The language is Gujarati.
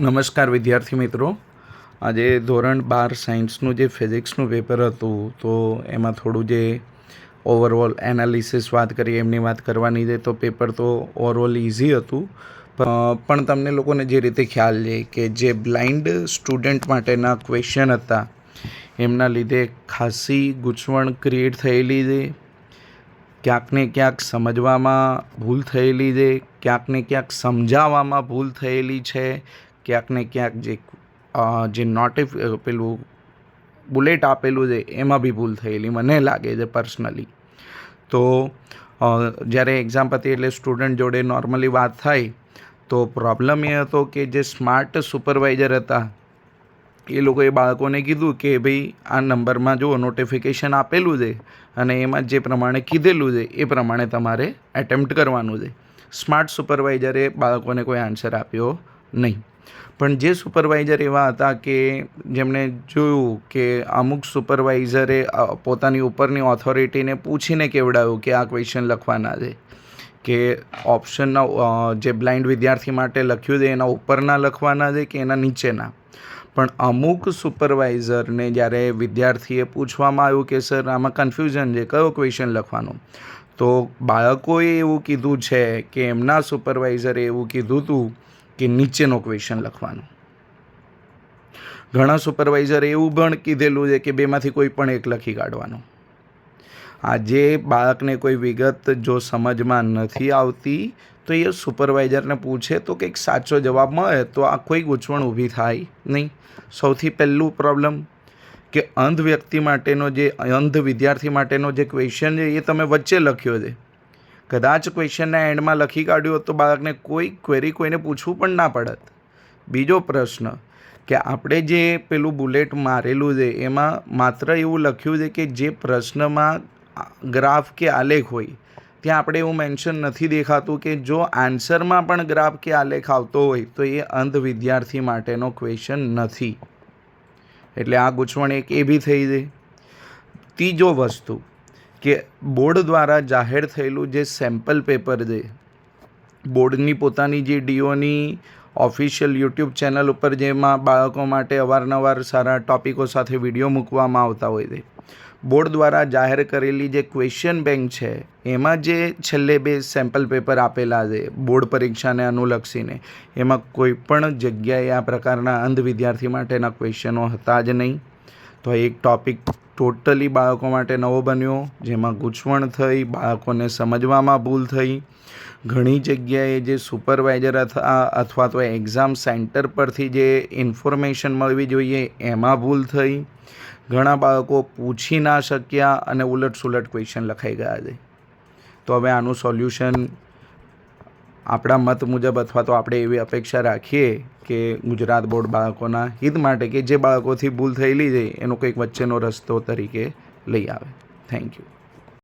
નમસ્કાર વિદ્યાર્થી મિત્રો, આજે ધોરણ 12 સાયન્સનું જે ફિઝિક્સનું પેપર હતું તો એમાં થોડું જે ઓવરઓલ એનાલિસિસ વાત કરીએ એમની વાત કરવાની છે. તો પેપર તો ઓવરઓલ ઇઝી હતું, પણ તમને લોકોને જે રીતે ખ્યાલ છે કે જે બ્લાઇન્ડ સ્ટુડન્ટ માટેના ક્વેશ્ચન હતા એમના લીધે ખાસી ગૂંચવણ ક્રિએટ થયેલી છે. ક્યાંક ને ક્યાંક સમજવામાં ભૂલ થયેલી છે, ક્યાંક ને ક્યાંક સમજાવવામાં ભૂલ થયેલી છે, ક્યાંક ને ક્યાંક જે પેલું બુલેટ આપેલું છે એમાં બી ભૂલ થયેલી મને લાગે છે પર્સનલી. તો જ્યારે એક્ઝામ પતી એટલે સ્ટુડન્ટ જોડે નોર્મલી વાત થાય તો પ્રોબ્લેમ એ હતો કે જે સ્માર્ટ સુપરવાઇઝર હતા એ લોકોએ બાળકોને કીધું કે ભાઈ આ નંબરમાં જો નોટિફિકેશન આપેલું છે અને એમાં જે પ્રમાણે કીધેલું છે એ પ્રમાણે તમારે એટેમ્પ્ટ કરવાનું છે. સ્માર્ટ સુપરવાઇઝરે બાળકોને કોઈ આન્સર આપ્યો નહીં. પણ જે સુપરવાઇઝર એવા હતા કે જેમણે જોયું કે અમુક સુપરવાઇઝરે પોતાની ઉપરની ઓથોરિટીને પૂછીને કેવડાવ્યું કે આ ક્વેશ્ચન લખવાના છે, કે ઓપ્શનના જે બ્લાઇન્ડ વિદ્યાર્થી માટે લખ્યું છે એના ઉપરના લખવાના છે કે એના નીચેના. પણ અમુક સુપરવાઇઝરને જ્યારે વિદ્યાર્થીએ પૂછવામાં આવ્યું કે સર આમાં કન્ફ્યુઝન છે, કયો ક્વેશ્ચન લખવાનો, તો બાળકોએ એવું કીધું છે કે એમના સુપરવાઇઝરે એવું કીધું હતું કે નીચેનો ક્વેશ્ચન લખવાનો. ઘણા સુપરવાઇઝરે એવું પણ કીધેલું છે કે બેમાંથી કોઈ પણ એક લખી કાઢવાનો. આજે બાળકને કોઈ વિગત જો સમજમાં નથી આવતી તો એ સુપરવાઇઝરને પૂછે તો કંઈક સાચો જવાબ મળે તો આ કોઈ ગૂંચવણ ઊભી થાય નહીં. સૌથી પહેલું પ્રોબ્લેમ કે અંધ વ્યક્તિ માટેનો જે અંધ વિદ્યાર્થી માટેનો જે ક્વેશ્ચન છે એ તમે વચ્ચે લખ્યો છે. કદાચ ક્વેશ્ચનના એન્ડમાં લખી કાઢ્યું હોત તો બાળકને કોઈ ક્વેરી કોઈને પૂછવું પણ ના પડત. બીજો પ્રશ્ન કે આપણે જે પેલું બુલેટ મારેલું છે એમાં માત્ર એવું લખ્યું છે કે જે પ્રશ્નમાં ગ્રાફ કે આલેખ હોય ત્યાં આપણે એવું મેન્શન નથી દેખાતું કે જો આન્સરમાં પણ ગ્રાફ કે આલેખ આવતો હોય તો એ અંધ વિદ્યાર્થી માટેનો ક્વેશ્ચન નથી. એટલે આ ગૂંચવણ એક એ બી થઈ જાય. ત્રીજો વસ્તુ કે બોર્ડ દ્વારા જાહેર થયેલું જે સેમ્પલ પેપર છે, બોર્ડની પોતાની જે ડીઓની ઓફિશિયલ યુટ્યુબ ચેનલ ઉપર જેમાં બાળકો માટે અવારનવાર સારા ટોપિકો સાથે વિડીયો મૂકવામાં આવતા હોય છે, બોર્ડ દ્વારા જાહેર કરેલી જે ક્વેશ્ચન બેંક છે એમાં જે છેલ્લે 2 સેમ્પલ પેપર આપેલા છે બોર્ડ પરીક્ષાને અનુલક્ષીને, એમાં કોઈ પણ જગ્યાએ આ પ્રકારના અંધ વિદ્યાર્થી માટેના ક્વેશ્ચનો હતા જ નહીં. તો એક ટૉપિક ટોટલી બાળકો માટે નવો બન્યો, જેમાં ગૂંચવણ થઈ, બાળકોને સમજવામાં ભૂલ થઈ. ઘણી જગ્યાએ જે સુપરવાઇઝર અથવા તો એક્ઝામ સેન્ટર પરથી જે ઇન્ફોર્મેશન મળવી જોઈએ એમાં ભૂલ થઈ. ઘણા બાળકો પૂછી ના શક્યા અને ઉલટસુલટ ક્વેશ્ચન લખાઈ ગયા છે. તો હવે આનું સોલ્યુશન આપણા મત મુજબ અથવા તો આપણે એવી અપેક્ષા રાખીએ કે ગુજરાત બોર્ડ બાળકોના હિત માટે કે જે બાળકોથી ભૂલ થયેલી છે એનો કંઈક વચ્ચેનો રસ્તો તરીકે લઈ આવે. Thank you.